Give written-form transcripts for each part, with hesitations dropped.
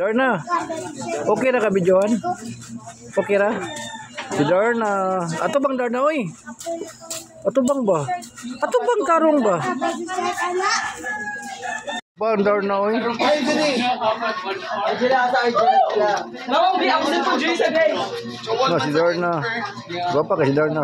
Darna, okay na ka videohan? Okay ra? Si Darna. Ato bang Darna oy? Ato bang ba? Ato bang tarong ba? Bang Darna oy? No, si Darna. Gwapa ka si Darna.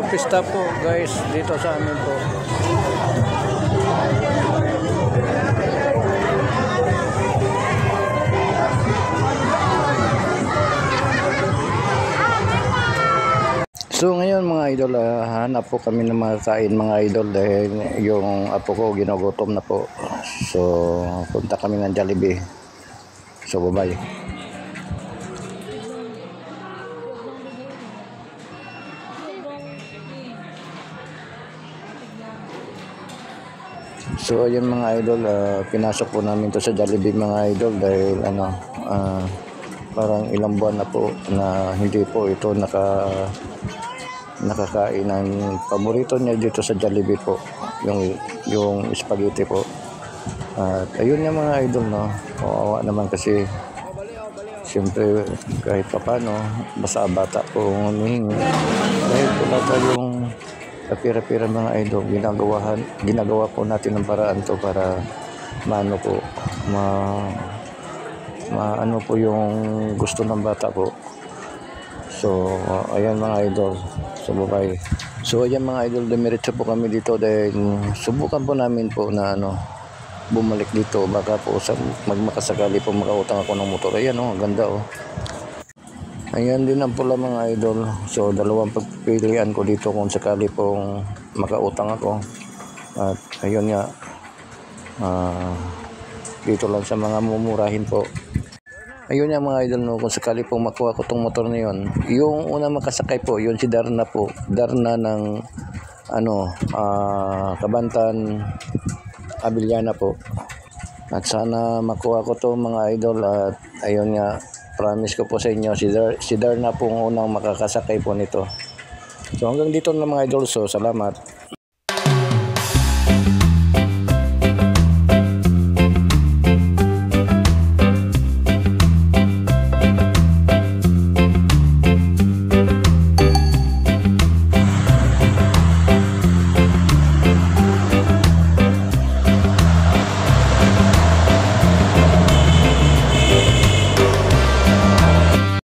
Pista po guys dito sa amin po. So ngayon mga idol, hanap po kami ng mga kain mga idol dahil yung apo ko ginugutom na po. So punta kami ng Jollibee. So bye-bye. So ayan mga idol, pinasok po namin to sa Jollibee mga idol dahil parang ilang buwan na po na hindi po ito nakakain ng paborito niya dito sa Jollibee po, yung spaghetti po. At ayun nga mga idol, no, kawawa naman kasi siyempre kahit papano basta bata po humihingi dahil wala tayong kapira-pira mga idol. Ginagawa po natin ng paraan to para maano po maano po yung gusto ng bata po. So ayan mga idol, so bye. So ayan mga idol, dumiretso po kami dito dahil subukan po namin po na bumalik dito, baka po magmakasakali po makautang ako ng motor. Ayan ganda ayan din ang pula mga idol. So dalawang pagpilian ko dito kung sakali pong makautang ako. At ayun nga, dito lang sa mga mumurahin po. Ayun nga mga idol, no, kung sakali pong makuha ko tong motor na yun, yung una makasakay po, yun si Darna po. Darna ng Kabantan Abiliana po. At sana makuha ko to mga idol. At ayun nga, promise ko po sa inyo, si Darna po ang unang makakasakay po nito. So hanggang dito na mga idol, so salamat.